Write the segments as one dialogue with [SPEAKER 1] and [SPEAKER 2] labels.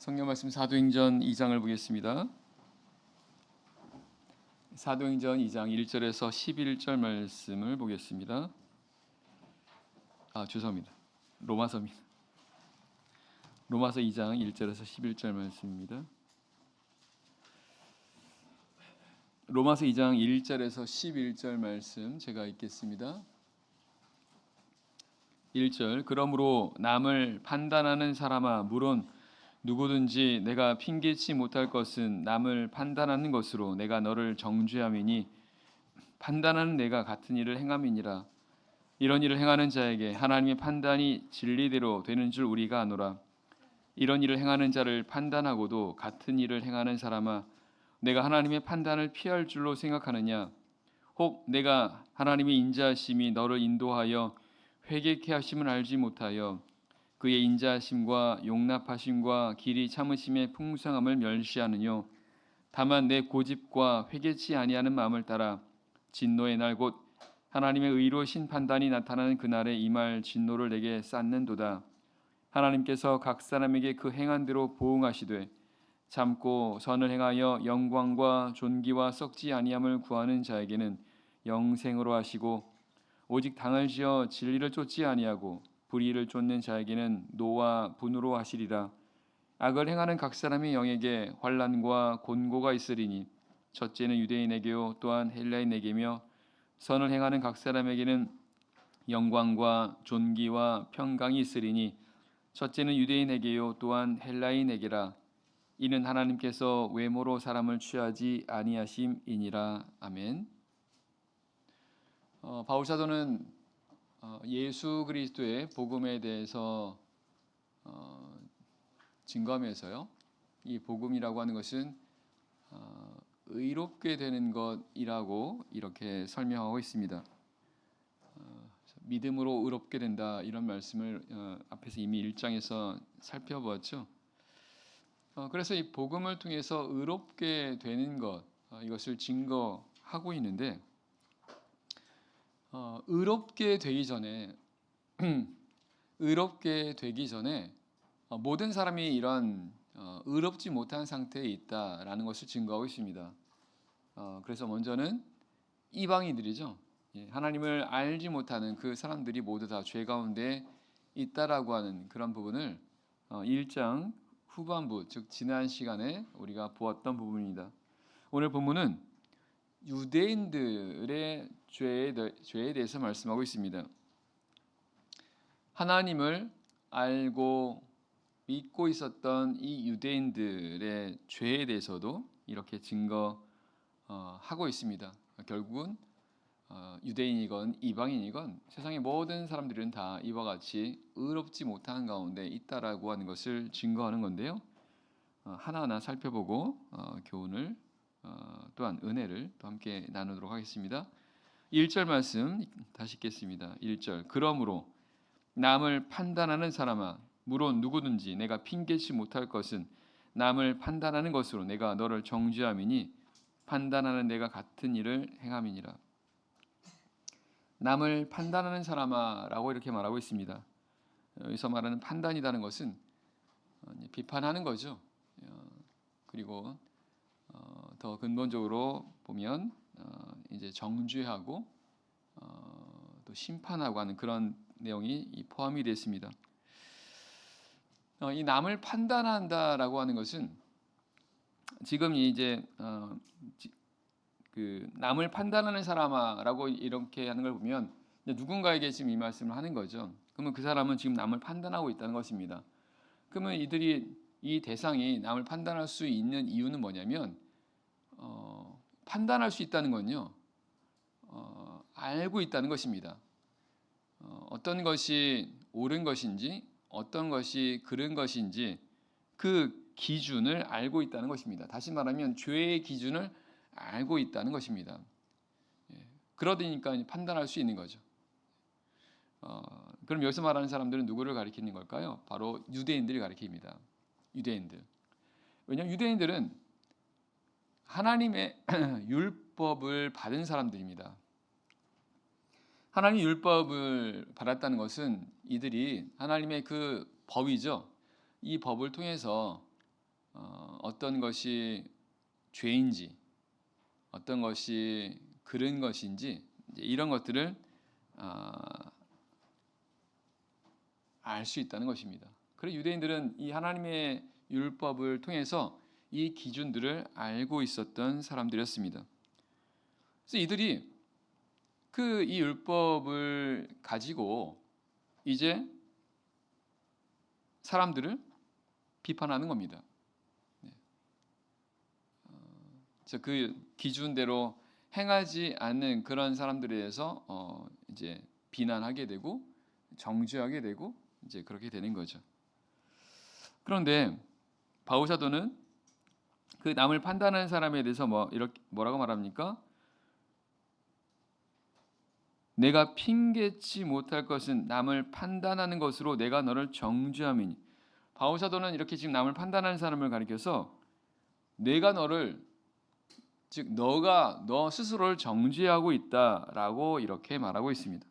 [SPEAKER 1] 성경 말씀 사도행전 2장을 보겠습니다. 사도행전 2장 1절에서 11절 말씀을 보겠습니다. 죄송합니다. 로마서입니다. 로마서 2장 1절에서 11절 말씀입니다. 로마서 2장 1절에서 11절 말씀 제가 읽겠습니다. 1절 그러므로 남을 판단하는 사람아 물론 누구든지 내가 핑계치 못할 것은 남을 판단하는 것으로 내가 너를 정죄함이니 판단하는 내가 같은 일을 행함이니라. 이런 일을 행하는 자에게 하나님의 판단이 진리대로 되는 줄 우리가 아노라. 이런 일을 행하는 자를 판단하고도 같은 일을 행하는 사람아 내가 하나님의 판단을 피할 줄로 생각하느냐. 혹 내가 하나님의 인자하심이 너를 인도하여 회개케 하심을 알지 못하여 그의 인자하심과 용납하심과 길이 참으심의 풍성함을 멸시하느뇨. 다만 내 고집과 회개치 아니하는 마음을 따라 진노의 날 곧 하나님의 의로우신 판단이 나타나는 그날에 임할 진노를 내게 쌓는도다. 하나님께서 각 사람에게 그 행한 대로 보응하시되 참고 선을 행하여 영광과 존귀와 썩지 아니함을 구하는 자에게는 영생으로 하시고 오직 당을 지어 진리를 쫓지 아니하고 불의를 쫓는 자에게는 노와 분으로 하시리라. 악을 행하는 각 사람의 영에게 환난과 곤고가 있으리니 첫째는 유대인에게요 또한 헬라인에게며 선을 행하는 각 사람에게는 영광과 존귀와 평강이 있으리니 첫째는 유대인에게요 또한 헬라인에게라. 이는 하나님께서 외모로 사람을 취하지 아니하심이니라. 아멘. 바울 사도는 예수 그리스도의 복음에 대해서 증거하면서요. 이 복음이라고 하는 것은 의롭게 되는 것이라고 이렇게 설명하고 있습니다. 믿음으로 의롭게 된다 이런 말씀을 앞에서 이미 1장에서 살펴보았죠. 그래서 이 복음을 통해서 의롭게 되는 것 이것을 증거하고 있는데 의롭게 되기 전에 모든 사람이 이런 의롭지 못한 상태에 있다라는 것을 증거하고 있습니다. 그래서 먼저는 이방인들이죠. 하나님을 알지 못하는 그 사람들이 모두 다 죄 가운데 있다라고 하는 그런 부분을 1장 후반부 즉 지난 시간에 우리가 보았던 부분입니다. 오늘 본문은 유대인들의 죄에 대해서 말씀하고 있습니다. 하나님을 알고 믿고 있었던 이 유대인들의 죄에 대해서도 이렇게 증거하고 있습니다. 결국은 유대인이건 이방인이건 세상의 모든 사람들은 다 이와 같이 의롭지 못한 가운데 있다라고 하는 것을 증거하는 건데요. 하나하나 살펴보고 교훈을 또한 은혜를 또 함께 나누도록 하겠습니다. 1절 말씀 다시 읽겠습니다. 1절 그러므로 남을 판단하는 사람아 물론 누구든지 내가 핑계치 못할 것은 남을 판단하는 것으로 내가 너를 정죄함이니 판단하는 내가 같은 일을 행함이니라. 남을 판단하는 사람아 라고 이렇게 말하고 있습니다. 여기서 말하는 판단이라는 것은 비판하는 거죠. 그리고 더 근본적으로 보면 이제 정죄하고 또 심판하고 하는 그런 내용이 포함이 되어 있습니다. 이 남을 판단한다라고 하는 것은 지금 이제 그 남을 판단하는 사람아라고 이렇게 하는 걸 보면 누군가에게 지금 이 말씀을 하는 거죠. 그러면 그 사람은 지금 남을 판단하고 있다는 것입니다. 그러면 이 대상이 남을 판단할 수 있는 이유는 뭐냐면 판단할 수 있다는 건요. 알고 있다는 것입니다. 어떤 것이 옳은 것인지 어떤 것이 그른 것인지 그 기준을 알고 있다는 것입니다. 다시 말하면 죄의 기준을 알고 있다는 것입니다. 그러니까 판단할 수 있는 거죠. 그럼 여기서 말하는 사람들은 누구를 가리키는 걸까요? 바로 유대인들을 가리킵니다. 유대인들. 왜냐하면 유대인들은 하나님의 율법을 받은 사람들입니다. 하나님 율법을 받았다는 것은 이들이 하나님의 그 법이죠. 이 법을 통해서 어떤 것이 죄인지, 어떤 것이 그른 것인지 이런 것들을 알 수 있다는 것입니다. 그래서 유대인들은 이 하나님의 율법을 통해서 이 기준들을 알고 있었던 사람들이었습니다. 그래서 이들이 이 율법을 가지고 이제 사람들을 비판하는 겁니다. 그래서 그 기준대로 행하지 않는 그런 사람들에 대해서 이제 비난하게 되고 정죄하게 되고 이제 그렇게 되는 거죠. 그런데 바울 사도는 그 남을 판단하는 사람에 대해서 이렇게 뭐라고 말합니까? 내가 핑계치 못할 것은 남을 판단하는 것으로 내가 너를 정죄함이니. 바울 사도는 이렇게 지금 남을 판단하는 사람을 가리켜서 내가 너를, 즉 너가 너 스스로를 정죄하고 있다라고 이렇게 말하고 있습니다.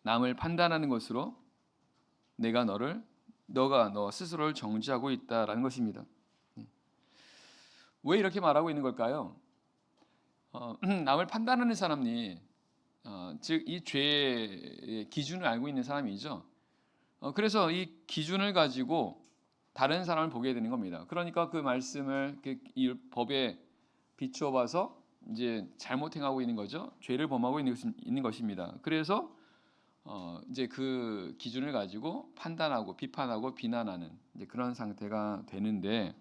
[SPEAKER 1] 남을 판단하는 것으로 너가 너 스스로를 정죄하고 있다라는 것입니다. 왜 이렇게 말하고 있는 걸까요? 남을 판단하는 사람이 즉 이 죄의 기준을 알고 있는 사람이죠. 그래서 이 기준을 가지고 다른 사람을 보게 되는 겁니다. 그러니까 그 말씀을 이 법에 비추어 봐서 이제 잘못 행하고 있는 거죠. 죄를 범하고 있는 것입니다. 그래서 이제 그 기준을 가지고 판단하고 비판하고 비난하는 이제 그런 상태가 되는데,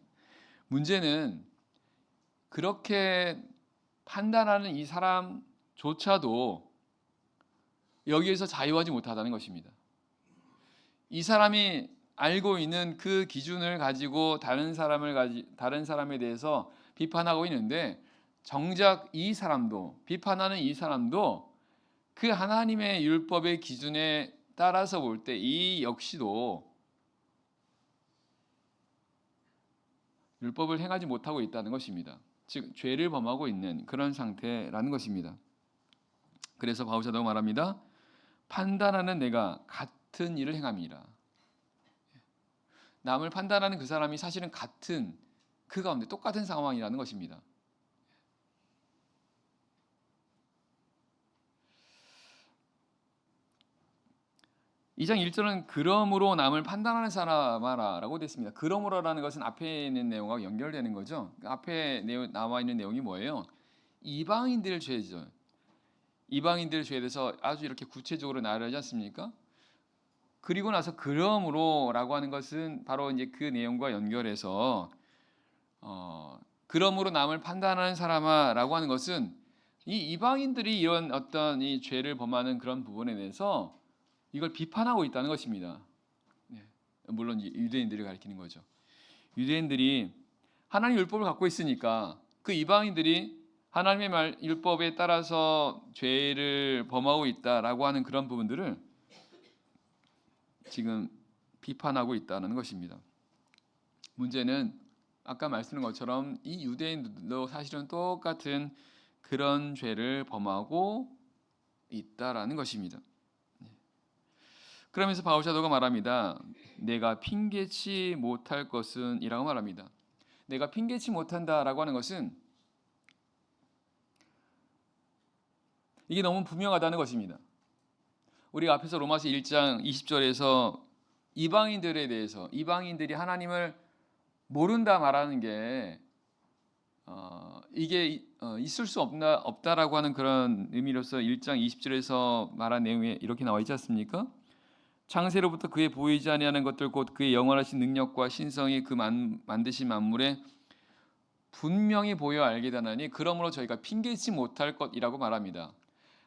[SPEAKER 1] 문제는 그렇게 판단하는 이 사람조차도 여기에서 자유하지 못하다는 것입니다. 이 사람이 알고 있는 그 기준을 가지고 다른 사람에 대해서 비판하고 있는데, 정작 이 사람도, 비판하는 이 사람도 그 하나님의 율법의 기준에 따라서 볼 때 이 역시도 율법을 행하지 못하고 있다는 것입니다. 즉 죄를 범하고 있는 그런 상태라는 것입니다. 그래서 바울 사도가 말합니다. 판단하는 내가 같은 일을 행함이라. 남을 판단하는 그 사람이 사실은 같은 그 가운데 똑같은 상황이라는 것입니다. 2장 1절은 그러므로 남을 판단하는 사람아 라고 됐습니다. 그러므로라는 것은 앞에 있는 내용과 연결되는 거죠. 앞에 나와 있는 내용이 뭐예요? 이방인들 죄죠. 이방인들 죄에 대해서 아주 이렇게 구체적으로 나열하지 않습니까? 그리고 나서 그러므로라고 하는 것은 바로 이제 그 내용과 연결해서 그러므로 남을 판단하는 사람아라고 하는 것은 이 이방인들이 이런 어떤 이 죄를 범하는 그런 부분에 대해서 이걸 비판하고 있다는 것입니다. 물론 유대인들이 가리키는 거죠. 유대인들이 하나님 율법을 갖고 있으니까 그 이방인들이 하나님의 율법에 따라서 죄를 범하고 있다라고 하는 그런 부분들을 지금 비판하고 있다는 것입니다. 문제는 아까 말씀드린 것처럼 이 유대인들도 사실은 똑같은 그런 죄를 범하고 있다라는 것입니다. 그러면서 바울 사도가 말합니다. 내가 핑계치 못할 것은 이라고 말합니다. 내가 핑계치 못한다라고 하는 것은 이게 너무 분명하다는 것입니다. 우리가 앞에서 로마서 1장 20절에서 이방인들에 대해서 이방인들이 하나님을 모른다 말하는 게 이게 있을 수 없다라고 하는 그런 의미로서 1장 20절에서 말한 내용에 이렇게 나와 있지 않습니까? 창세로부터 그의 보이지 아니하는 것들 곧 그의 영원하신 능력과 신성이 그 만드신 만물에 분명히 보여 알게 되나니 그러므로 저희가 핑계치 못할 것이라고 말합니다.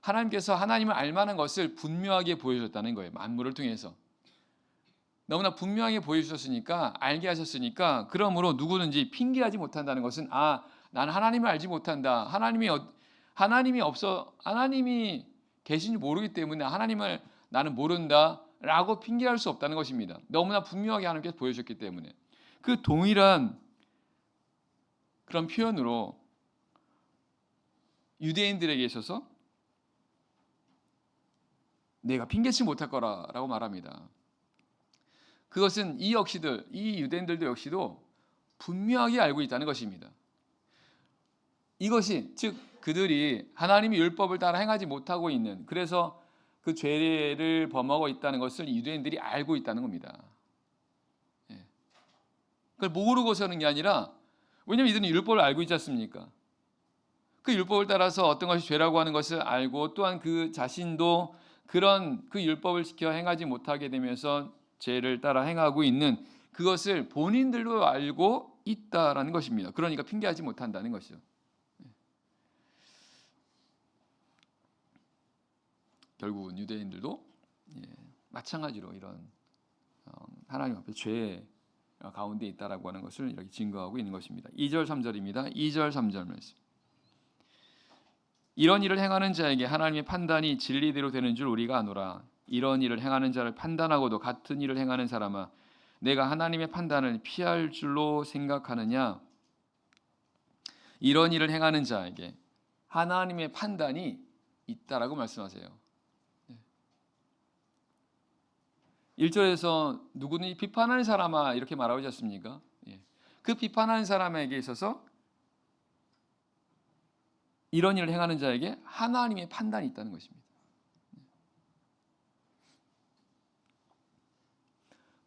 [SPEAKER 1] 하나님께서 하나님을 알만한 것을 분명하게 보여줬다는 거예요. 만물을 통해서 너무나 분명하게 보여주셨으니까, 알게 하셨으니까, 그러므로 누구든지 핑계하지 못한다는 것은 나는 하나님을 알지 못한다, 하나님이 계신지 모르기 때문에 하나님을 나는 모른다 라고 핑계할 수 없다는 것입니다. 너무나 분명하게 하나님께서 보여주셨기 때문에. 그 동일한 그런 표현으로 유대인들에게 있어서 내가 핑계치 못할 거라고 말합니다. 그것은 이 유대인들도 역시도 분명하게 알고 있다는 것입니다. 이것이 즉 그들이 하나님의 율법을 따라 행하지 못하고 있는, 그래서 그 죄를 범하고 있다는 것을 유대인들이 알고 있다는 겁니다. 그걸 모르고서는 게 아니라, 왜냐하면 이들은 율법을 알고 있지 않습니까? 그 율법을 따라서 어떤 것이 죄라고 하는 것을 알고, 또한 그 자신도 그런 그 율법을 지켜 행하지 못하게 되면서 죄를 따라 행하고 있는 그것을 본인들도 알고 있다라는 것입니다. 그러니까 핑계하지 못한다는 것이죠. 결국은 유대인들도 마찬가지로 이런 하나님 앞에 죄 가운데 있다라고 하는 것을 이렇게 증거하고 있는 것입니다. 2절 3절입니다. 2절 3절 말씀. 이런 일을 행하는 자에게 하나님의 판단이 진리대로 되는 줄 우리가 아노라. 이런 일을 행하는 자를 판단하고도 같은 일을 행하는 사람아, 내가 하나님의 판단을 피할 줄로 생각하느냐? 이런 일을 행하는 자에게 하나님의 판단이 있다라고 말씀하세요. 1절에서 누구든지 비판하는 사람아 이렇게 말하고 있지 않습니까? 그 비판하는 사람에게 있어서 이런 일을 행하는 자에게 하나님의 판단이 있다는 것입니다.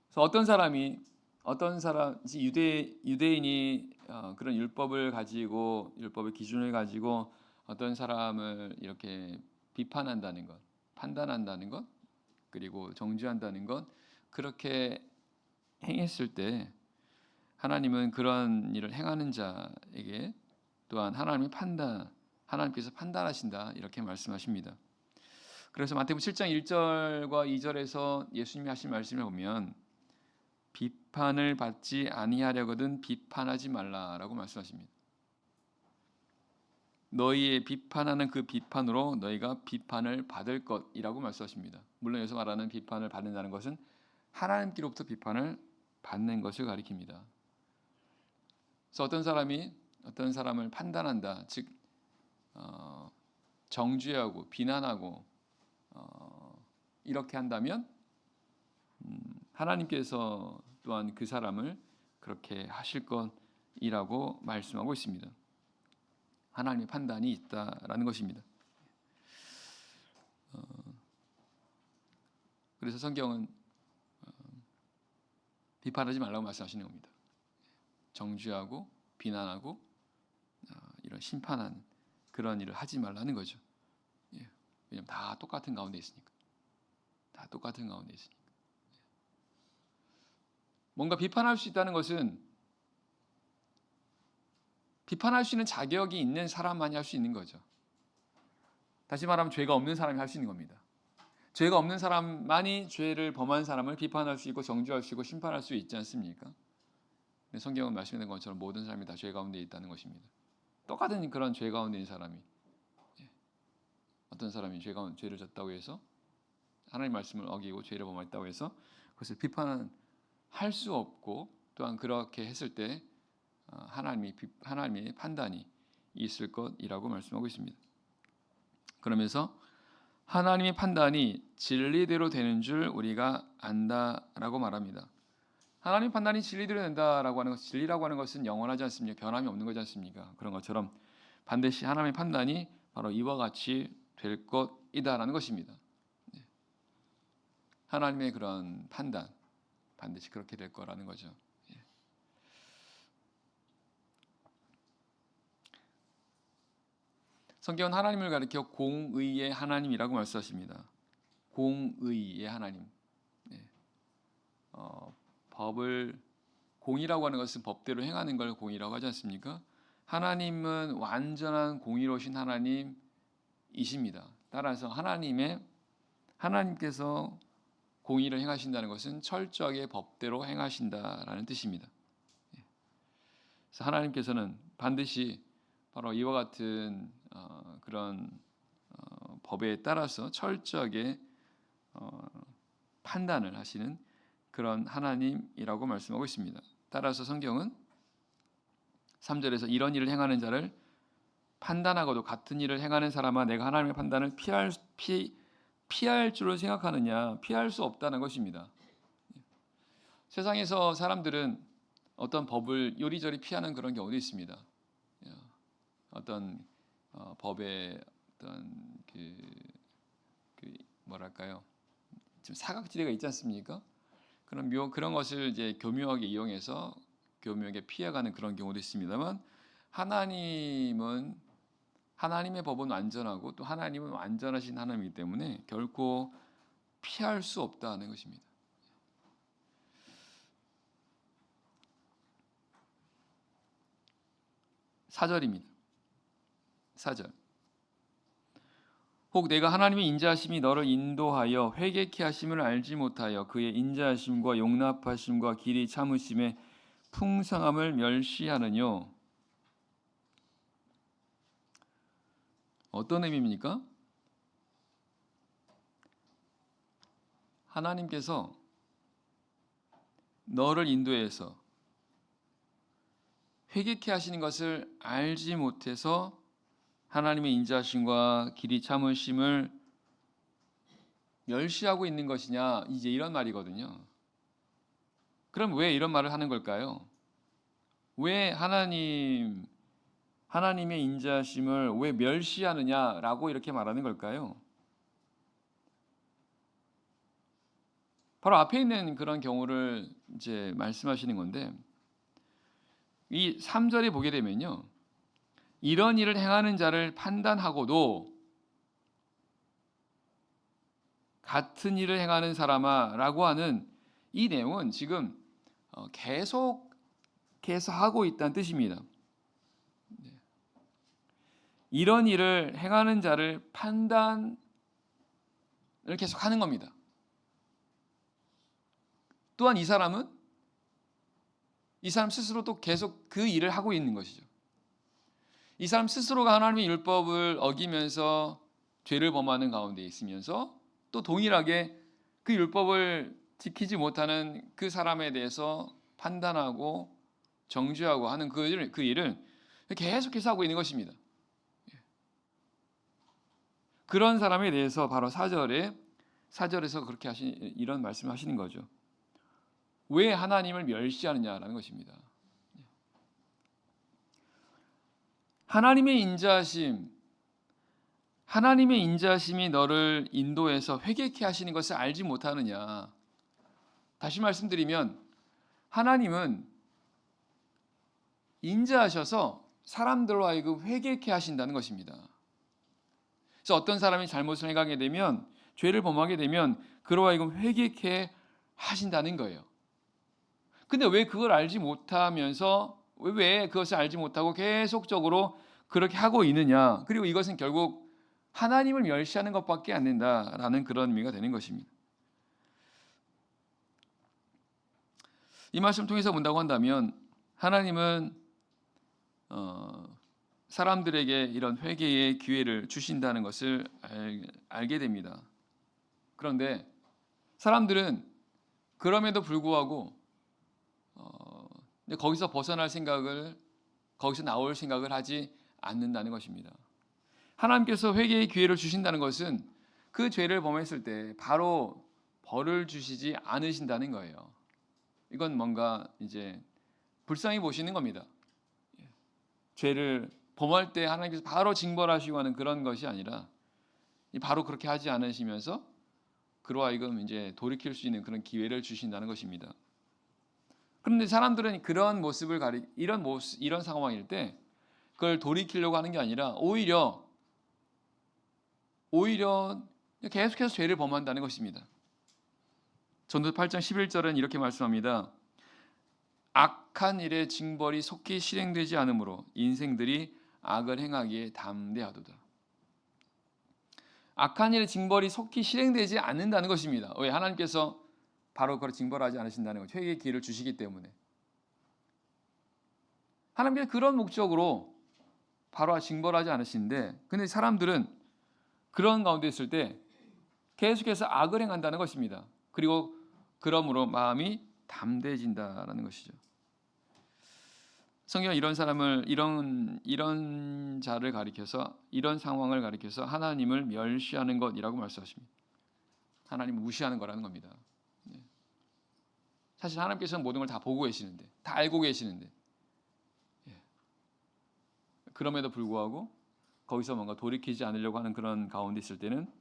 [SPEAKER 1] 그래서 어떤 사람 유대인이 그런 율법을 가지고, 율법의 기준을 가지고 어떤 사람을 이렇게 비판한다는 것, 판단한다는 것, 그리고 정죄한다는 것, 그렇게 행했을 때 하나님은 그런 일을 행하는 자에게 또한 하나님께서 판단하신다 이렇게 말씀하십니다. 그래서 마태복음 7장 1절과 2절에서 예수님이 하신 말씀을 보면 비판을 받지 아니하려거든 비판하지 말라라고 말씀하십니다. 너희의 비판하는 그 비판으로 너희가 비판을 받을 것이라고 말씀하십니다. 물론 여기서 말하는 비판을 받는다는 것은 하나님께로부터 비판을 받는 것을 가리킵니다. 그래서 어떤 사람을 판단한다, 즉 정죄하고 비난하고 이렇게 한다면 하나님께서 또한 그 사람을 그렇게 하실 것이라고 말씀하고 있습니다. 하나님의 판단이 있다라는 것입니다. 그래서 성경은 비판하지 말라고 말씀하시는 겁니다. 정죄하고 비난하고 이런 심판하는 그런 일을 하지 말라는 거죠. 왜냐하면 다 똑같은 가운데 있으니까. 뭔가 비판할 수 있다는 것은 비판할 수 있는 자격이 있는 사람만이 할 수 있는 거죠. 다시 말하면 죄가 없는 사람이 할 수 있는 겁니다. 죄가 없는 사람만이 죄를 범한 사람을 비판할 수 있고 정죄할 수 있고 심판할 수 있지 않습니까? 성경은 말씀하는 것처럼 모든 사람이 다 죄 가운데 있다는 것입니다. 똑같은 그런 죄 가운데 있는 사람이, 어떤 사람이 죄를 졌다고 해서 하나님 말씀을 어기고 죄를 범했다고 해서 그것을 비판할 수 없고, 또한 그렇게 했을 때 하나님의 판단이 있을 것이라고 말씀하고 있습니다. 그러면서 하나님의 판단이 진리대로 되는 줄 우리가 안다라고 말합니다. 하나님 판단이 진리대로 된다라고 하는 것, 진리라고 하는 것은 영원하지 않습니까? 변함이 없는 거지 않습니까? 그런 것처럼 반드시 하나님의 판단이 바로 이와 같이 될 것이다라는 것입니다. 하나님의 그런 판단 반드시 그렇게 될 거라는 거죠. 성경은 하나님을 가리켜 공의의 하나님이라고 말씀하십니다. 공의의 하나님. 공의라고 하는 것은 법대로 행하는 걸 공의라고 하지 않습니까? 하나님은 완전한 공의로우신 하나님이십니다. 따라서 하나님께서 공의를 행하신다는 것은 철저하게 법대로 행하신다라는 뜻입니다. 그래서 하나님께서는 반드시 바로 이와 같은 그런 법에 따라서 철저하게 판단을 하시는 그런 하나님이라고 말씀하고 있습니다. 따라서 성경은 3절에서 이런 일을 행하는 자를 판단하고도 같은 일을 행하는 사람아, 내가 하나님의 판단을 피할 줄을 생각하느냐? 피할 수 없다는 것입니다. 세상에서 사람들은 어떤 법을 요리조리 피하는 그런 경우도 있습니다. 어떤 법의 어떤 뭐랄까요? 좀 사각지대가 있지 않습니까? 그런 것을 이제 교묘하게 이용해서 교묘하게 피해가는 그런 경우도 있습니다만, 하나님의 법은 완전하고 또 하나님은 완전하신 하나님이기 때문에 결코 피할 수 없다는 것입니다. 4절입니다. 4절. 혹 내가 하나님의 인자하심이 너를 인도하여 회개케 하심을 알지 못하여 그의 인자하심과 용납하심과 길이 참으심의 풍성함을 멸시하느뇨. 어떤 의미입니까? 하나님께서 너를 인도해서 회개케 하시는 것을 알지 못해서 하나님의 인자하심과 길이 참으심을 멸시하고 있는 것이냐, 이제 이런 말이거든요. 그럼 왜 이런 말을 하는 걸까요? 왜 하나님의 인자하심을 왜 멸시하느냐라고 이렇게 말하는 걸까요? 바로 앞에 있는 그런 경우를 이제 말씀하시는 건데, 이 3절에 보게 되면요, 이런 일을 행하는 자를 판단하고도 같은 일을 행하는 사람아 라고 하는 이 내용은 지금 계속해서 하고 있다는 뜻입니다. 이런 일을 행하는 자를 판단을 계속 하는 겁니다. 또한 이 사람 스스로 또 계속 그 일을 하고 있는 것이죠. 이 사람 스스로가 하나님의 율법을 어기면서 죄를 범하는 가운데 있으면서 또 동일하게 그 율법을 지키지 못하는 그 사람에 대해서 판단하고 정죄하고 하는 그 일을 계속해서 하고 있는 것입니다. 그런 사람에 대해서 바로 4절에서 그렇게 이런 말씀을 하시는 거죠. 왜 하나님을 멸시하느냐라는 것입니다. 하나님의 인자하심이 너를 인도해서 회개케 하시는 것을 알지 못하느냐. 다시 말씀드리면 하나님은 인자하셔서 사람들로 하여금 회개케 하신다는 것입니다. 그래서 어떤 사람이 잘못을 행하게 되면, 죄를 범하게 되면 그로 하여금 회개케 하신다는 거예요. 근데 왜 그걸 알지 못하면서 왜 그것을 알지 못하고 계속적으로 그렇게 하고 있느냐. 그리고 이것은 결국 하나님을 멸시하는 것밖에 안 된다라는 그런 의미가 되는 것입니다. 이 말씀을 통해서 본다고 한다면 하나님은 사람들에게 이런 회개의 기회를 주신다는 것을 알게 됩니다. 그런데 사람들은 그럼에도 불구하고 거기서 나올 생각을 하지 않는다는 것입니다. 하나님께서 회개의 기회를 주신다는 것은 그 죄를 범했을 때 바로 벌을 주시지 않으신다는 거예요. 이건 뭔가 이제 불쌍히 보시는 겁니다. 죄를 범할 때 하나님께서 바로 징벌하시고 하는 그런 것이 아니라 바로 그렇게 하지 않으시면서 그로 하여금 이제 돌이킬 수 있는 그런 기회를 주신다는 것입니다. 그런데 사람들은 그런 모습을 이런 상황일 때 그걸 돌이키려고 하는 게 아니라 오히려 계속해서 죄를 범한다는 것입니다. 전도서 8장 11절은 이렇게 말씀합니다. 악한 일의 징벌이 속히 실행되지 않으므로 인생들이 악을 행하기에 담대하도다. 악한 일의 징벌이 속히 실행되지 않는다는 것입니다. 왜? 하나님께서 바로 그걸 징벌하지 않으신다는 거죠. 회개의 기회를 주시기 때문에. 하나님께서 그런 목적으로 바로 징벌하지 않으시는데, 근데 사람들은 그런 가운데 있을 때 계속해서 악을 행한다는 것입니다. 그리고 그러므로 마음이 담대해진다는 것이죠. 성경은 이런 자를 가리켜서, 이런 상황을 가리켜서 하나님을 멸시하는 것이라고 말씀하십니다. 하나님을 무시하는 거라는 겁니다. 사실 하나님께서는 모든 걸 다 보고 계시는데, 다 알고 계시는데, 그럼에도 불구하고 거기서 뭔가 돌이키지 않으려고 하는 그런 가운데 있을 때는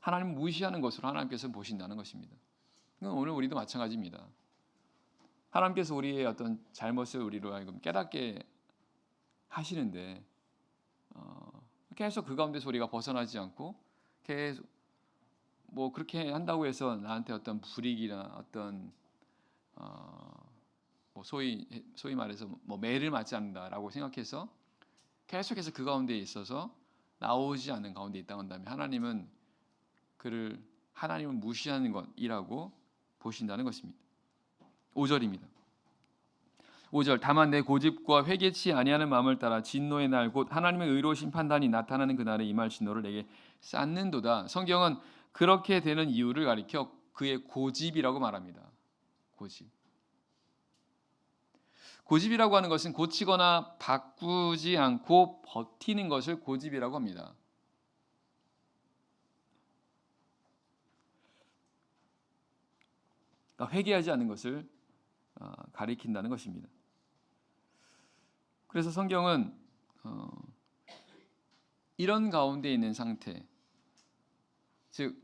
[SPEAKER 1] 하나님 무시하는 것으로 하나님께서 보신다는 것입니다. 오늘 우리도 마찬가지입니다. 하나님께서 우리의 어떤 잘못을 우리로 하여금 깨닫게 하시는데 계속 그 가운데서 우리가 벗어나지 않고 계속 뭐 그렇게 한다고 해서 나한테 어떤 불이익이나 어떤 뭐 소위 말해서 뭐 매를 맞지 않는다라고 생각해서 계속해서 그 가운데에 있어서 나오지 않는 가운데 있다고 한다면 하나님을 무시하는 것이라고 보신다는 것입니다. 5절입니다. 5절 다만 내 고집과 회개치 아니하는 마음을 따라 진노의 날 곧 하나님의 의로우신 판단이 나타나는 그날에 임할 진노를 내게 쌓는도다. 성경은 그렇게 되는 이유를 가리켜 그의 고집이라고 말합니다. 고집이라고 하는 것은 고치거나 바꾸지 않고 버티는 것을 고집이라고 합니다. 그러니까 회개하지 않는 것을 가리킨다는 것입니다. 그래서 성경은 이런 가운데 있는 상태, 즉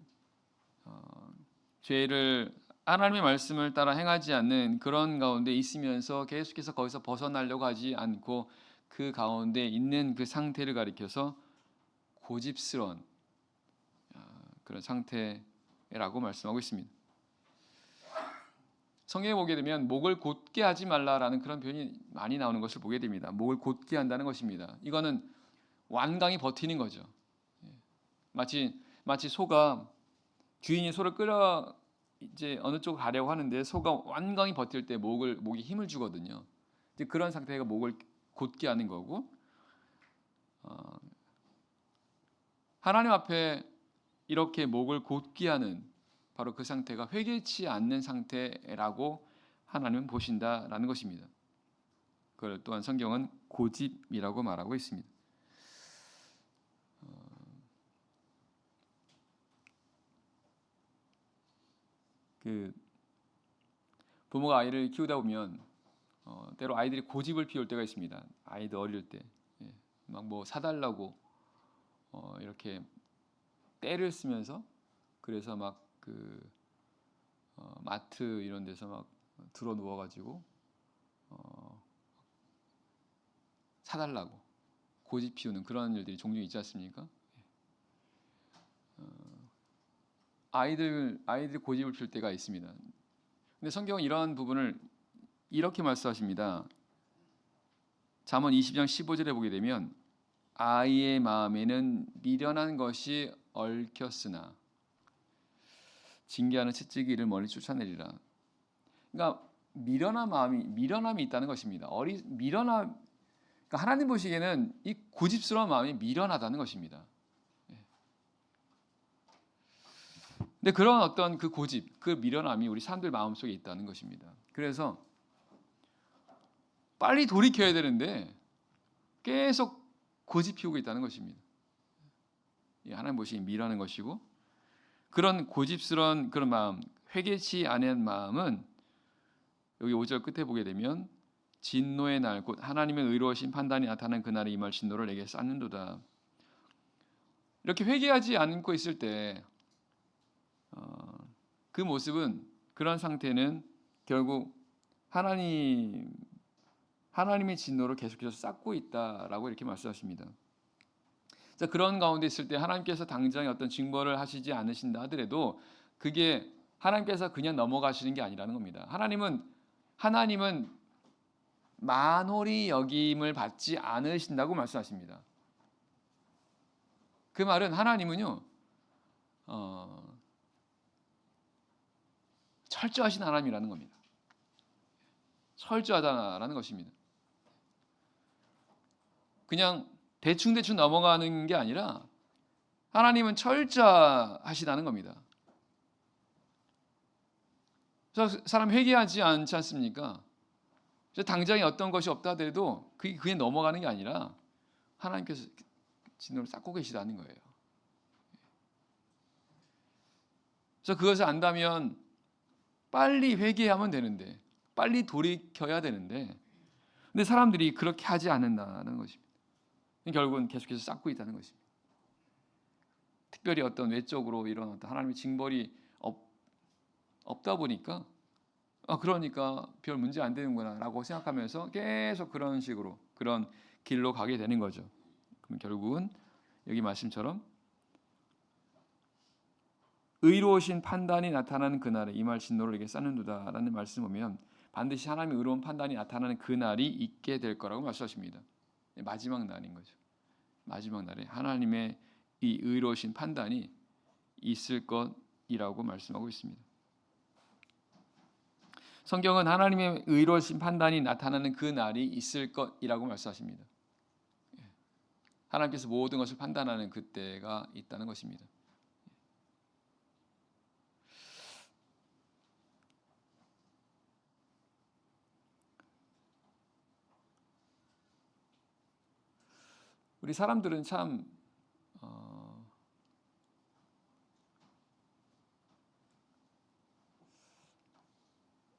[SPEAKER 1] 죄를 하나님의 말씀을 따라 행하지 않는 그런 가운데 있으면서 계속해서 거기서 벗어나려고 하지 않고 그 가운데 있는 그 상태를 가리켜서 고집스러운 그런 상태라고 말씀하고 있습니다. 성경에 보게 되면 목을 곧게 하지 말라라는 그런 표현이 많이 나오는 것을 보게 됩니다. 목을 곧게 한다는 것입니다. 이거는 완강히 버티는 거죠. 마치 소가 주인이 소를 끌어 이제 어느 쪽으로 가려고 하는데 소가 완강히 버틸 때 목이 힘을 주거든요. 이제 그런 상태가 목을 곧게 하는 거고 하나님 앞에 이렇게 목을 곧게 하는 바로 그 상태가 회개치 않는 상태라고 하나님은 보신다라는 것입니다. 그걸 또한 성경은 고집이라고 말하고 있습니다. 그 부모가 아이를 키우다 보면 때로 아이들이 고집을 피울 때가 있습니다. 아이들 어릴 때 막 뭐 사달라고 이렇게 때를 쓰면서 그래서 막 그 마트 이런 데서 막 들어 누워가지고 사달라고 고집 피우는 그런 일들이 종종 있지 않습니까? 아이들이 고집을 피울 때가 있습니다. 근데 성경은 이러한 부분을 이렇게 말씀하십니다. 잠언 20장 15절에 보게 되면 아이의 마음에는 미련한 것이 얽혔으나 징계하는 채찍이 이를 멀리 쫓아내리라. 그러니까 미련함이 있다는 것입니다. 그러니까 하나님 보시기에는 이 고집스러운 마음이 미련하다는 것입니다. 근데 그런 어떤 그 고집, 그 미련함이 우리 사람들 마음속에 있다는 것입니다. 그래서 빨리 돌이켜야 되는데 계속 고집 피우고 있다는 것입니다. 하나님 보시기에 미련한 것이고 그런 고집스러운 그런 마음, 회개치 않은 마음은 여기 5절 끝에 보게 되면 진노의 날 곧 하나님의 의로우신 판단이 나타나는 그날에 임할 진노를 내게 쌓는도다. 이렇게 회개하지 않고 있을 때 그 모습은 그런 상태는 결국 하나님의 진노를 계속해서 쌓고 있다라고 이렇게 말씀하십니다. 자, 그런 가운데 있을 때 하나님께서 당장에 어떤 징벌을 하시지 않으신다 하더라도 그게 하나님께서 그냥 넘어가시는 게 아니라는 겁니다. 하나님은 만홀히 여김을 받지 않으신다고 말씀하십니다. 그 말은 하나님은요 철저하신 하나님이라는 겁니다. 철저하다라는 것입니다. 그냥 대충 넘어가는 게 아니라 하나님은 철저하시다는 겁니다. 그래서 사람 회개하지 않지 않습니까? 당장에 어떤 것이 없다 하더라도 그게 넘어가는 게 아니라 하나님께서 진노를 쌓고 계시다는 거예요. 그래서 그것을 안다면 빨리 회개하면 되는데, 빨리 돌이켜야 되는데, 근데 사람들이 그렇게 하지 않는다는 것입니다. 결국은 계속해서 쌓고 있다는 것입니다. 특별히 어떤 외적으로 이런 어떤 하나님의 징벌이 없다 보니까 그러니까 별 문제 안 되는구나라고 생각하면서 계속 그런 식으로 그런 길로 가게 되는 거죠. 그럼 결국은 여기 말씀처럼 의로우신 판단이 나타나는 그날에 이 말 진노를 이게 쌓는도다라는 말씀 보면 반드시 하나님의 의로운 판단이 나타나는 그날이 있게 될 거라고 말씀하십니다. 마지막 날인 거죠. 마지막 날에 하나님의 이 의로우신 판단이 있을 것이라고 말씀하고 있습니다. 성경은 하나님의 의로우신 판단이 나타나는 그 날이 있을 것이라고 말씀하십니다. 하나님께서 모든 것을 판단하는 그때가 있다는 것입니다. 우리 사람들은 참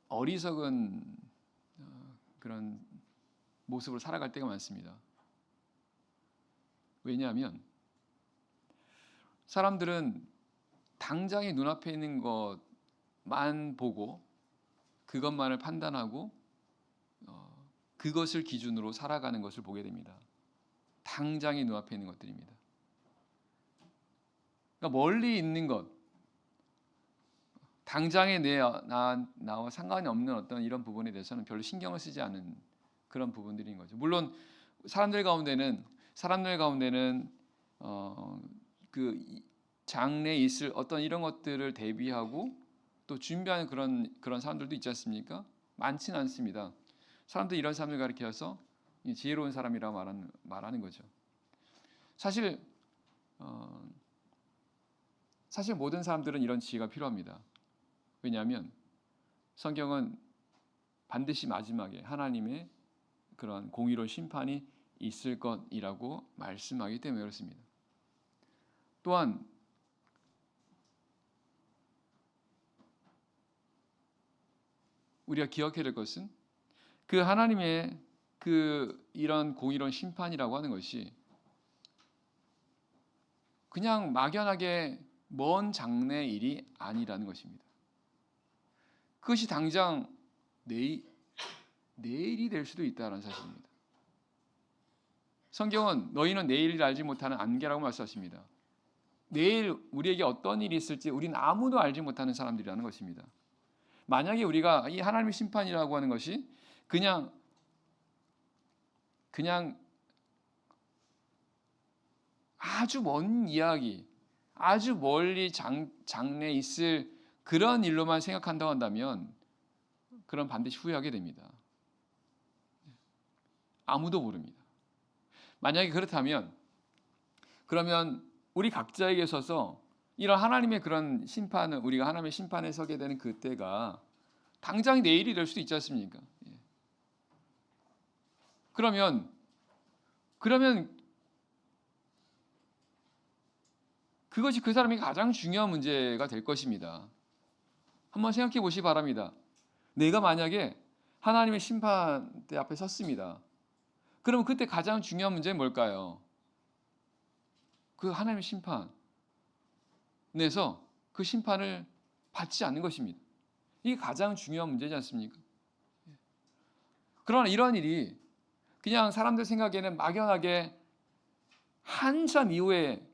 [SPEAKER 1] 어리석은 그런 모습으로 살아갈 때가 많습니다. 왜냐하면 사람들은 당장에 눈앞에 있는 것만 보고 그것만을 판단하고 그것을 기준으로 살아가는 것을 보게 됩니다. 당장에 눈앞에 있는 것들입니다. 그러니까 멀리 있는 것, 당장에 나와 상관이 없는 어떤 이런 부분에 대해서는 별로 신경을 쓰지 않은 그런 부분들인 거죠. 물론 사람들 가운데는 그 장래에 있을 어떤 이런 것들을 대비하고 또 준비하는 그런 사람들도 있지 않습니까? 많지는 않습니다. 사람들이 이런 사람을 가리켜서 지혜로운 사람이라고 말하는 거죠. 사실 모든 사람들은 이런 지혜가 필요합니다. 왜냐하면 성경은 반드시 마지막에 하나님의 그런 공의로운 심판이 있을 것이라고 말씀하기 때문에 그렇습니다. 또한 우리가 기억해야 될 것은 그 하나님의 이런 공의로운 심판이라고 하는 것이 그냥 막연하게 먼 장래의 일이 아니라는 것입니다. 그것이 당장 내일이 될 수도 있다는 사실입니다. 성경은 너희는 내일을 알지 못하는 안개라고 말씀하십니다. 내일 우리에게 어떤 일이 있을지 우리는 아무도 알지 못하는 사람들이라는 것입니다. 만약에 우리가 이 하나님의 심판이라고 하는 것이 그냥 아주 먼 이야기, 아주 멀리 장래에 있을 그런 일로만 생각한다고 한다면 그럼 반드시 후회하게 됩니다. 아무도 모릅니다. 만약에 그렇다면 그러면 우리 각자에게 있어서 이런 하나님의 그런 심판을 우리가 하나님의 심판에 서게 되는 그때가 당장 내일이 될 수도 있지 않습니까? 그러면 그것이 그 사람이 가장 중요한 문제가 될 것입니다. 한번 생각해 보시기 바랍니다. 내가 만약에 하나님의 심판대 앞에 섰습니다. 그러면 그때 가장 중요한 문제는 뭘까요? 그 하나님의 심판에서 그 심판을 받지 않는 것입니다. 이게 가장 중요한 문제지 않습니까? 그러나 이런 일이 그냥 사람들 생각에는 막연하게 한참 이후에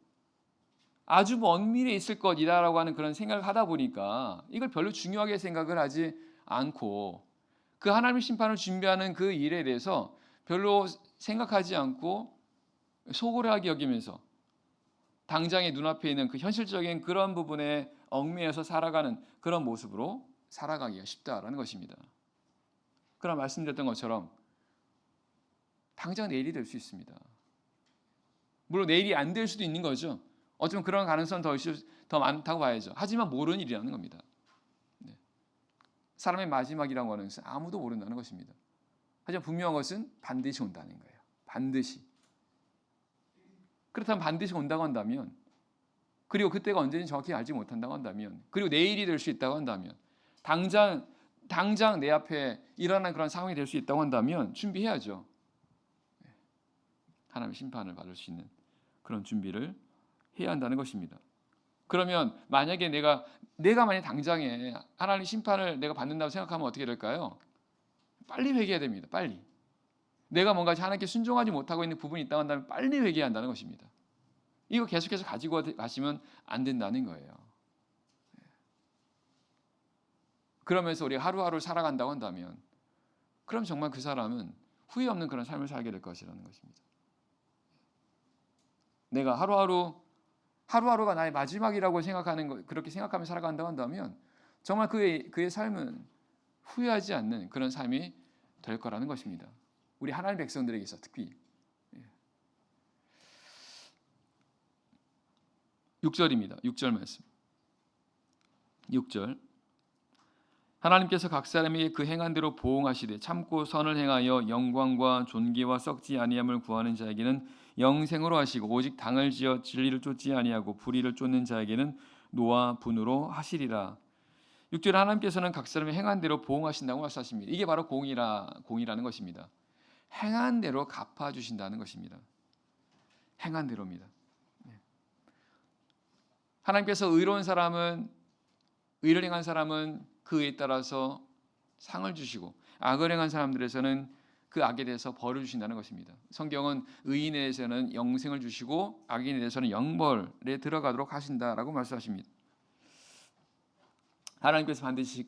[SPEAKER 1] 아주 먼 미래에 있을 것이다라고 하는 그런 생각을 하다 보니까 이걸 별로 중요하게 생각을 하지 않고 그 하나님의 심판을 준비하는 그 일에 대해서 별로 생각하지 않고 소홀하게 여기면서 당장의 눈앞에 있는 그 현실적인 그런 부분에 얽매여서 살아가는 그런 모습으로 살아가기가 쉽다라는 것입니다. 그러나 말씀드렸던 것처럼 당장 내일이 될 수 있습니다. 물론 내일이 안 될 수도 있는 거죠. 어쩌면 그런 가능성은 더 많다고 봐야죠. 하지만 모르는 일이라는 겁니다. 사람의 마지막이라는 것은 아무도 모른다는 것입니다. 하지만 분명한 것은 반드시 온다는 거예요. 반드시. 그렇다면 반드시 온다고 한다면 그리고 그때가 언제인지 정확히 알지 못한다고 한다면 그리고 내일이 될 수 있다고 한다면 당장 내 앞에 일어나는 그런 상황이 될 수 있다고 한다면 준비해야죠. 하나님의 심판을 받을 수 있는 그런 준비를 해야 한다는 것입니다. 그러면 만약에 내가 만약 당장에 하나님 심판을 내가 받는다고 생각하면 어떻게 될까요? 빨리 회개해야 됩니다. 빨리. 내가 뭔가 하나님께 순종하지 못하고 있는 부분이 있다고 한다면 빨리 회개해야 한다는 것입니다. 이거 계속해서 가지고 가시면 안 된다는 거예요. 그러면서 우리가 하루하루 살아간다고 한다면 그럼 정말 그 사람은 후회 없는 그런 삶을 살게 될 것이라는 것입니다. 내가 하루하루가 나의 마지막이라고 생각하는 것, 그렇게 생각하며 살아간다고 한다면 정말 그의 삶은 후회하지 않는 그런 삶이 될 거라는 것입니다. 우리 하나님 백성들에게서 특히 6절입니다. 6절 말씀. 6절. 하나님께서 각 사람에게 그 행한 대로 보응하시되 참고 선을 행하여 영광과 존귀와 썩지 아니함을 구하는 자에게는 영생으로 하시고 오직 당을 지어 진리를 쫓지 아니하고 불의를 쫓는 자에게는 노와 분으로 하시리라. 6절에 하나님께서는 각 사람의 행한 대로 보응하신다고 말씀하십니다. 이게 바로 공이라는 것입니다. 행한 대로 갚아주신다는 것입니다. 행한 대로입니다. 하나님께서 의를 행한 사람은 그 의에 따라서 상을 주시고 악을 행한 사람들에서는 그 악에 대해서 벌을 주신다는 것입니다. 성경은 의인에 대해서는 영생을 주시고 악인에 대해서는 영벌에 들어가도록 하신다라고 말씀하십니다. 하나님께서 반드시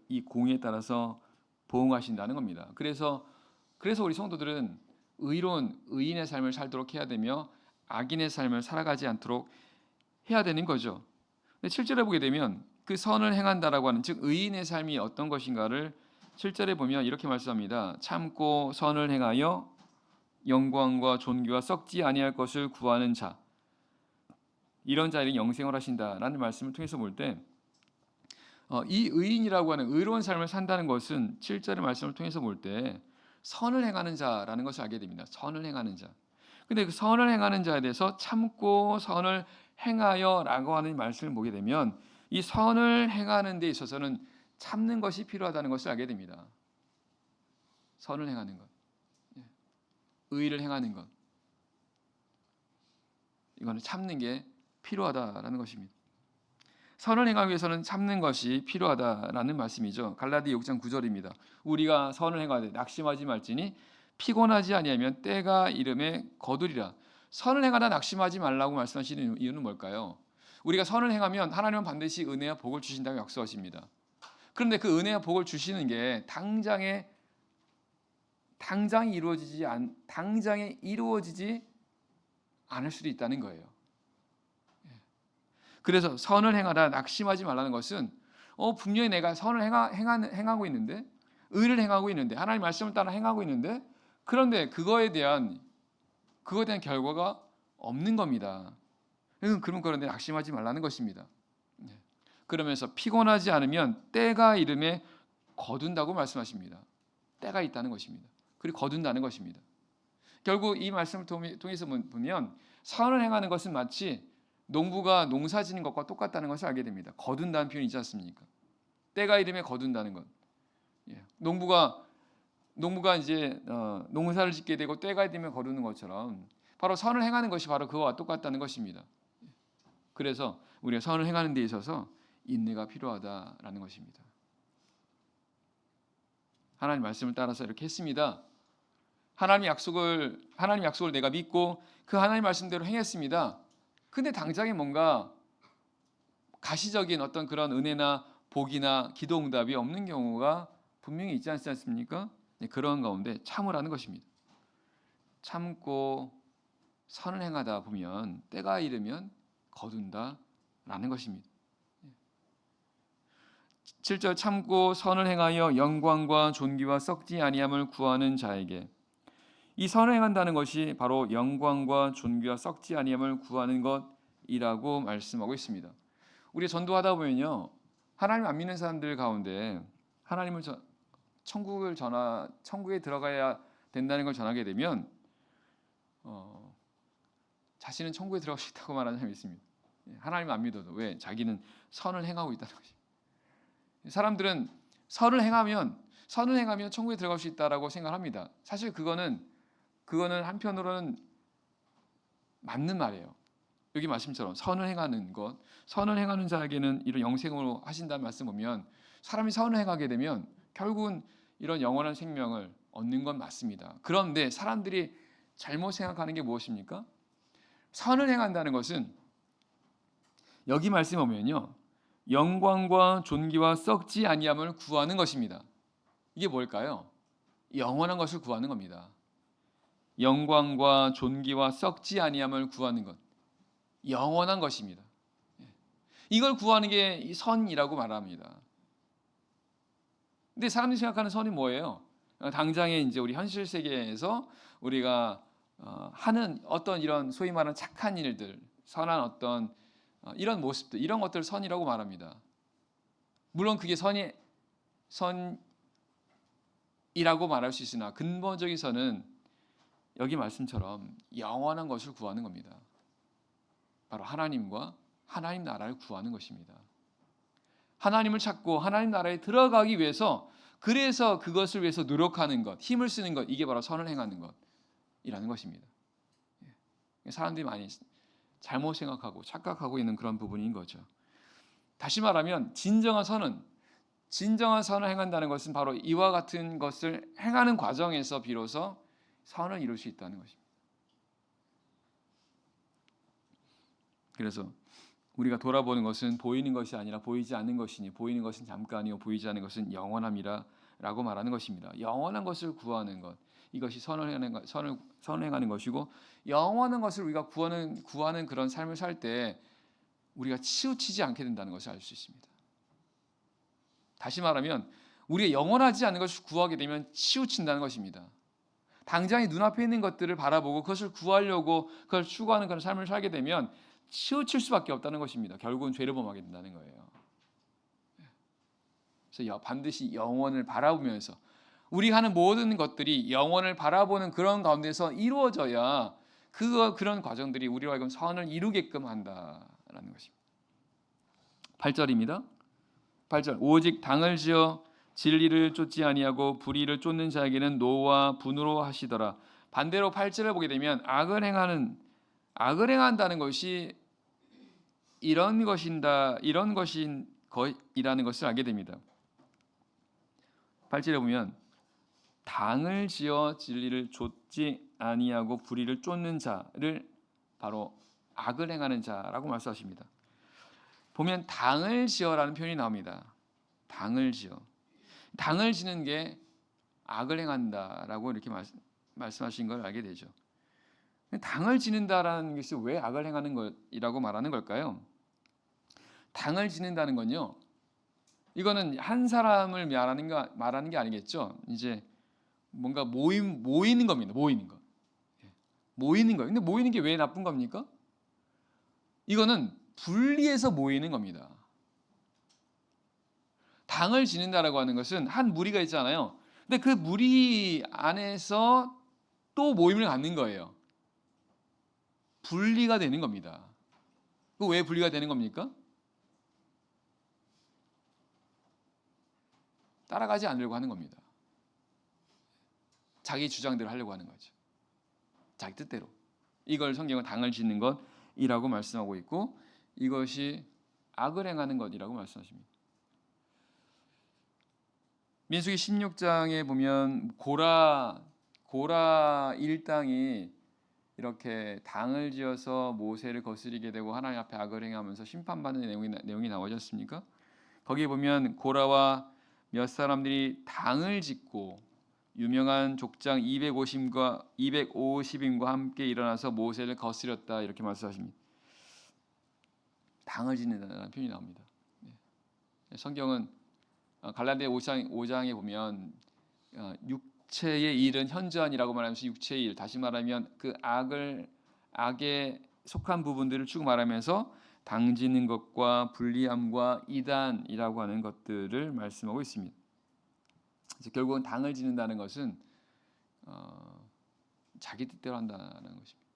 [SPEAKER 1] 이 공의에 따라서 보응하신다는 겁니다. 그래서 우리 성도들은 의로운 의인의 삶을 살도록 해야 되며 악인의 삶을 살아가지 않도록 해야 되는 거죠. 7절에 보게 되면 그 선을 행한다라고 하는 즉 의인의 삶이 어떤 것인가를 7절에 보면 이렇게 말씀합니다. 참고 선을 행하여 영광과 존귀와 썩지 아니할 것을 구하는 자, 이런 자에게 영생을 하신다라는 말씀을 통해서 볼 때 이 의인이라고 하는 의로운 삶을 산다는 것은 7절의 말씀을 통해서 볼 때 선을 행하는 자라는 것을 알게 됩니다. 선을 행하는 자. 근데 그 선을 행하는 자에 대해서 참고 선을 행하여라고 하는 말씀을 보게 되면 이 선을 행하는 데 있어서는 참는 것이 필요하다는 것을 알게 됩니다. 선을 행하는 것, 의를 행하는 것, 이거는 참는 게 필요하다라는 것입니다. 선을 행하기 위해서는 참는 것이 필요하다라는 말씀이죠. 갈라디 6장 9절입니다. 우리가 선을 행하되 낙심하지 말지니 피곤하지 아니하면 때가 이름에 거두리라. 선을 행하다 낙심하지 말라고 말씀하시는 이유는 뭘까요? 우리가 선을 행하면 하나님은 반드시 은혜와 복을 주신다고 약속하십니다. 그런데 그 은혜와 복을 주시는 게 당장에 이루어지지 않을 수도 있다는 거예요. 그래서 선을 행하다 낙심하지 말라는 것은 분명히 내가 선을 행하고 있는데 의를 행하고 있는데 하나님 말씀을 따라 행하고 있는데 그런데 그거에 대한 결과가 없는 겁니다. 그런데 낙심하지 말라는 것입니다. 그러면서 피곤하지 않으면 때가 이름에 거둔다고 말씀하십니다. 때가 있다는 것입니다. 그리고 거둔다는 것입니다. 결국 이 말씀을 통해서 보면 선을 행하는 것은 마치 농부가 농사 지는 것과 똑같다는 것을 알게 됩니다. 거둔다는 표현이 있지 않습니까? 때가 이름에 거둔다는 것. 농부가 이제 농사를 짓게 되고 때가 되면 거두는 것처럼 바로 선을 행하는 것이 바로 그와 똑같다는 것입니다. 그래서 우리가 선을 행하는 데 있어서 인내가 필요하다라는 것입니다. 하나님 말씀을 따라서 이렇게 했습니다. 하나님 약속을 내가 믿고 그 하나님 말씀대로 행했습니다. 근데 당장에 뭔가 가시적인 어떤 그런 은혜나 복이나 기도 응답이 없는 경우가 분명히 있지 않습니까? 그런 가운데 참으라는 것입니다. 참고 선을 행하다 보면 때가 이르면 거둔다라는 것입니다. 7절 참고 선을 행하여 영광과 존귀와 썩지 아니함을 구하는 자에게 이 선을 행한다는 것이 바로 영광과 존귀와 썩지 아니함을 구하는 것이라고 말씀하고 있습니다. 우리 전도하다 보면요. 하나님 안 믿는 사람들 가운데 하나님을 천국에 들어가야 된다는 걸 전하게 되면 자신은 천국에 들어갈 수 있다고 말하는 사람이 있습니다. 하나님 안 믿어도 왜? 자기는 선을 행하고 있다는 것입니다. 사람들은 선을 행하면 천국에 들어갈 수 있다라고 생각합니다. 사실 그거는 한편으로는 맞는 말이에요. 여기 말씀처럼 선을 행하는 자에게는 이런 영생으로 하신다는 말씀 보면 사람이 선을 행하게 되면 결국은 이런 영원한 생명을 얻는 건 맞습니다. 그런데 사람들이 잘못 생각하는 게 무엇입니까? 선을 행한다는 것은 여기 말씀 보면요, 영광과 존귀와 썩지 아니함을 구하는 것입니다. 이게 뭘까요? 영원한 것을 구하는 겁니다. 영광과 존귀와 썩지 아니함을 구하는 것, 영원한 것입니다. 이걸 구하는 게 선이라고 말합니다. 근데 사람들이 생각하는 선이 뭐예요? 당장에 이제 우리 현실 세계에서 우리가 하는 어떤 이런 소위 말하는 착한 일들, 선한 어떤 이런 모습들, 이런 것들을 선이라고 말합니다. 물론 그게 선이라고 말할 수 있으나 근본적인 선은 여기 말씀처럼 영원한 것을 구하는 겁니다. 바로 하나님과 하나님 나라를 구하는 것입니다. 하나님을 찾고 하나님 나라에 들어가기 위해서, 그래서 그것을 위해서 노력하는 것, 힘을 쓰는 것, 이게 바로 선을 행하는 것이라는 것입니다. 사람들이 많이 잘못 생각하고 착각하고 있는 그런 부분인 거죠. 다시 말하면 진정한 선을 행한다는 것은 바로 이와 같은 것을 행하는 과정에서 비로소 선을 이룰 수 있다는 것입니다. 그래서 우리가 돌아보는 것은 보이는 것이 아니라 보이지 않는 것이니 보이는 것은 잠깐이요 보이지 않는 것은 영원함이라라고 말하는 것입니다. 영원한 것을 구하는 것, 이것이 선을 행하는 것이고, 영원한 것을 우리가 구하는 그런 삶을 살 때 우리가 치우치지 않게 된다는 것을 알 수 있습니다. 다시 말하면 우리가 영원하지 않은 것을 구하게 되면 치우친다는 것입니다. 당장에 눈앞에 있는 것들을 바라보고 그것을 구하려고 그걸 추구하는 그런 삶을 살게 되면 치우칠 수밖에 없다는 것입니다. 결국은 죄를 범하게 된다는 거예요. 그래서 반드시 영원을 바라보면서 우리가 하는 모든 것들이 영원을 바라보는 그런 가운데서 이루어져야 그런 과정들이 우리로 하여금 선을 이루게끔 한다라는 것입니다. 8절입니다. 8절, 오직 당을 지어 진리를 쫓지 아니하고 불의를 쫓는 자에게는 노와 분으로 하시더라. 반대로 8절을 보게 되면 악을 행한다는 것이 이런 것이라는 것을 알게 됩니다. 8절에 보면 당을 지어 진리를 쫓지 아니하고 불의를 쫓는 자를 바로 악을 행하는 자라고 말씀하십니다. 보면 당을 지어라는 표현이 나옵니다. 당을 지는 게 악을 행한다라고 이렇게 말씀하신 걸 알게 되죠. 당을 지는다라는 것이 왜 악을 행하는 것이라고 말하는 걸까요? 당을 지는다는 건요, 이거는 한 사람을 말하는 게 아니겠죠. 이제 뭔가 모이는 겁니다. 모이는 거. 근데 모이는 게 왜 나쁜 겁니까? 이거는 분리해서 모이는 겁니다. 당을 지는다라고 하는 것은 한 무리가 있잖아요. 근데 그 무리 안에서 또 모임을 갖는 거예요. 분리가 되는 겁니다. 왜 분리가 되는 겁니까? 따라가지 않으려고 하는 겁니다. 자기 주장대로 하려고 하는 거죠. 자기 뜻대로. 이걸 성경은 당을 짓는 것이라고 말씀하고 있고, 이것이 악을 행하는 것이라고 말씀하십니다. 민수기 16장에 보면 고라 일당이 이렇게 당을 지어서 모세를 거스리게 되고 하나님 앞에 악을 행하면서 심판받는 내용이 나오지 않습니까? 거기에 보면 고라와 몇 사람들이 당을 짓고 유명한 족장 250인과 함께 일어나서 모세를 거스렸다, 이렇게 말씀하십니다. 당을 짓는다는 표현이 나옵니다. 성경은 갈라디아 5장에 보면 육체의 일은 현저한이라고 말하면서 육체의 일, 다시 말하면 그 악에 속한 부분들을 쭉 말하면서 당지는 것과 불리함과 이단이라고 하는 것들을 말씀하고 있습니다. 그래서 결국은 당을 지는다는 것은 자기 뜻대로 한다는 것입니다.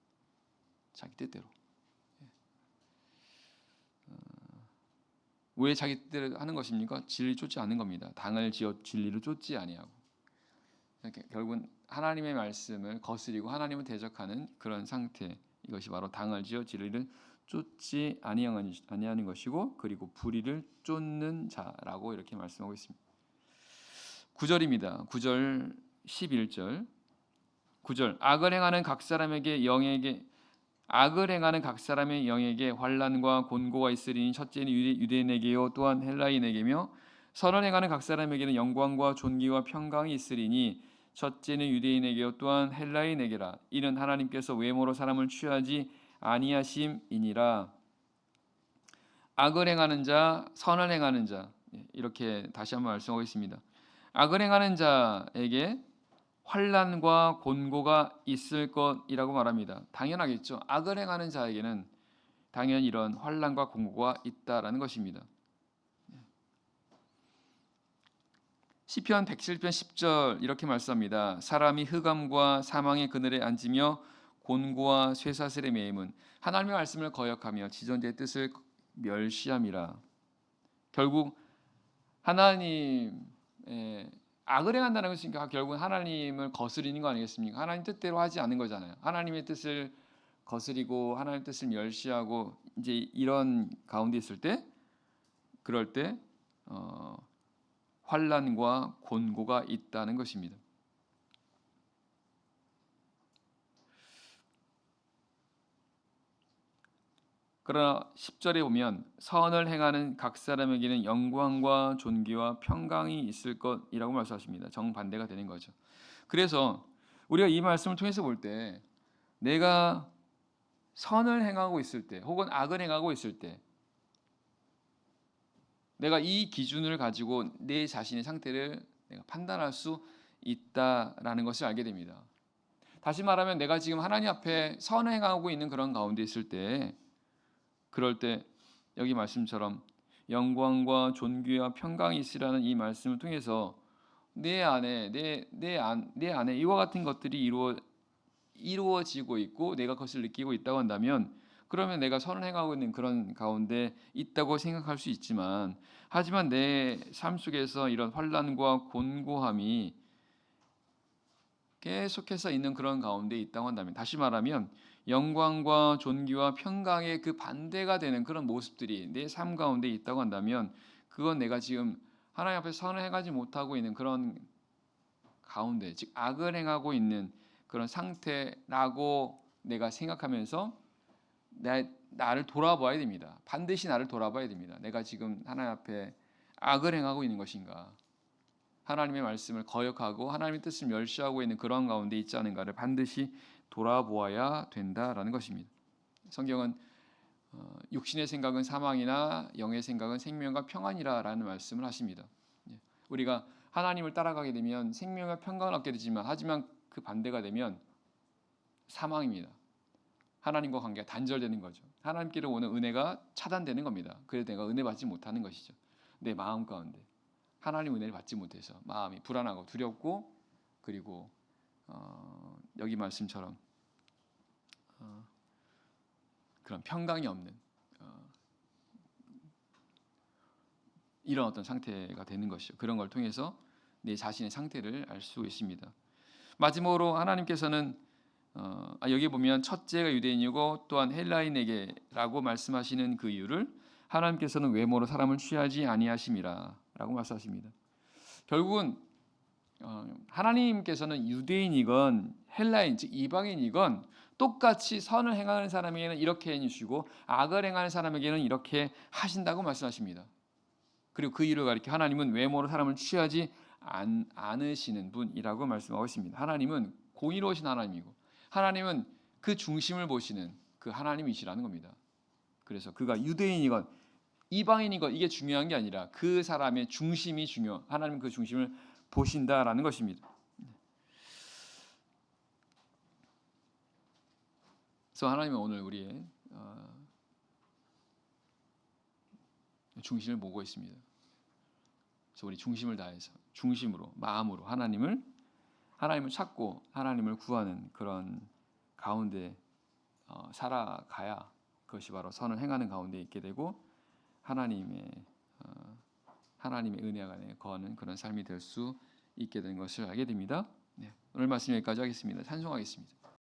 [SPEAKER 1] 자기 뜻대로. 왜 자기 뜻대로 하는 것입니까? 진리 쫓지 않는 겁니다. 당을 지어 진리를 쫓지 아니하고. 결국은 하나님의 말씀을 거스리고 하나님을 대적하는 그런 상태. 이것이 바로 당을 지어 진리를 쫓지 아니하는 것이고, 그리고 불의를 쫓는 자라고 이렇게 말씀하고 있습니다. 9절입니다. 9절 11절. 9절 악을 행하는 각 사람의 영에게 환난과 곤고가 있으리니 첫째는 유대인에게요 또한 헬라인에게며 선을 행하는 각 사람에게는 영광과 존귀와 평강이 있으리니 첫째는 유대인에게요 또한 헬라인에게라. 이는 하나님께서 외모로 사람을 취하지 아니하심이니라. 악을 행하는 자, 선을 행하는 자, 이렇게 다시 한번 말씀하겠습니다. 악을 행하는 자에게 환난과 곤고가 있을 것이라고 말합니다. 당연하겠죠. 악을 행하는 자에게는 당연히 이런 환난과 곤고가 있다라는 것입니다. 시편 107편 10절 이렇게 말씀합니다. 사람이 흑암과 사망의 그늘에 앉으며 곤고와 쇠사슬에 매임은 하나님의 말씀을 거역하며 지존대의 뜻을 멸시함이라. 결국 하나님 악을 행한다는 것은 결국 하나님을 거스리는 거 아니겠습니까? 하나님 뜻대로 하지 않는 거잖아요. 하나님의 뜻을 거스리고 하나님의 뜻을 멸시하고 이제 이런 가운데 있을 때, 그럴 때 환난과 곤고가 있다는 것입니다. 그러나 10절에 보면 선을 행하는 각 사람에게는 영광과 존귀와 평강이 있을 것이라고 말씀하십니다. 정반대가 되는 거죠. 그래서 우리가 이 말씀을 통해서 볼 때 내가 선을 행하고 있을 때 혹은 악을 행하고 있을 때 내가 이 기준을 가지고 내 자신의 상태를 내가 판단할 수 있다라는 것을 알게 됩니다. 다시 말하면 내가 지금 하나님 앞에 선을 행하고 있는 그런 가운데 있을 때, 그럴 때 여기 말씀처럼 영광과 존귀와 평강이 있으라는 이 말씀을 통해서 내 안에 이와 같은 것들이 이루어지고 있고 내가 그것을 느끼고 있다고 한다면, 그러면 내가 선을 행하고 있는 그런 가운데 있다고 생각할 수 있지만, 하지만 내 삶 속에서 이런 환난과 곤고함이 계속해서 있는 그런 가운데 있다고 한다면, 다시 말하면 영광과 존귀와 평강의 그 반대가 되는 그런 모습들이 내 삶 가운데 있다고 한다면, 그건 내가 지금 하나님 앞에 선을 행하지 못하고 있는 그런 가운데, 즉 악을 행하고 있는 그런 상태라고 내가 생각하면서 나를 돌아봐야 됩니다. 반드시 나를 돌아봐야 됩니다. 내가 지금 하나님 앞에 악을 행하고 있는 것인가, 하나님의 말씀을 거역하고 하나님의 뜻을 멸시하고 있는 그런 가운데 있지 않은가를 반드시 돌아보아야 된다라는 것입니다. 성경은 육신의 생각은 사망이나 영의 생각은 생명과 평안이라라는 말씀을 하십니다. 우리가 하나님을 따라가게 되면 생명과 평강을 얻게 되지만, 하지만 그 반대가 되면 사망입니다. 하나님과 관계가 단절되는 거죠. 하나님께로 오는 은혜가 차단되는 겁니다. 그래서 내가 은혜 받지 못하는 것이죠. 내 마음 가운데 하나님 은혜를 받지 못해서 마음이 불안하고 두렵고, 그리고 여기 말씀처럼 그런 평강이 없는 이런 어떤 상태가 되는 것이죠. 그런 걸 통해서 내 자신의 상태를 알 수 있습니다. 마지막으로 하나님께서는 여기 보면 첫째가 유대인이고 또한 헬라인에게라고 말씀하시는 그 이유를 하나님께서는 외모로 사람을 취하지 아니하심이라라고 말씀하십니다. 결국은 하나님께서는 유대인이건 헬라인 즉 이방인이건 똑같이 선을 행하는 사람에게는 이렇게 해주시고 악을 행하는 사람에게는 이렇게 하신다고 말씀하십니다. 그리고 그 이유를 가리켜 하나님은 외모로 사람을 취하지 않으시는 분이라고 말씀하고 있습니다. 하나님은 공의로우신 하나님이고 하나님은 그 중심을 보시는 그 하나님이시라는 겁니다. 그래서 그가 유대인이건 이방인이건 이게 중요한 게 아니라 그 사람의 중심이 하나님은 그 중심을 보신다라는 것입니다. 그래서 하나님은 오늘 우리의 중심을 보고 있습니다. 그래서 우리 중심을 다해서 중심으로 마음으로 하나님을 찾고 하나님을 구하는 그런 가운데 살아가야 그것이 바로 선을 행하는 가운데 있게 되고 하나님의 하나님의 은혜 안에 거하는 그런 삶이 될 수 있게 된 것을 알게 됩니다. 네, 오늘 말씀 여기까지 하겠습니다. 찬송하겠습니다.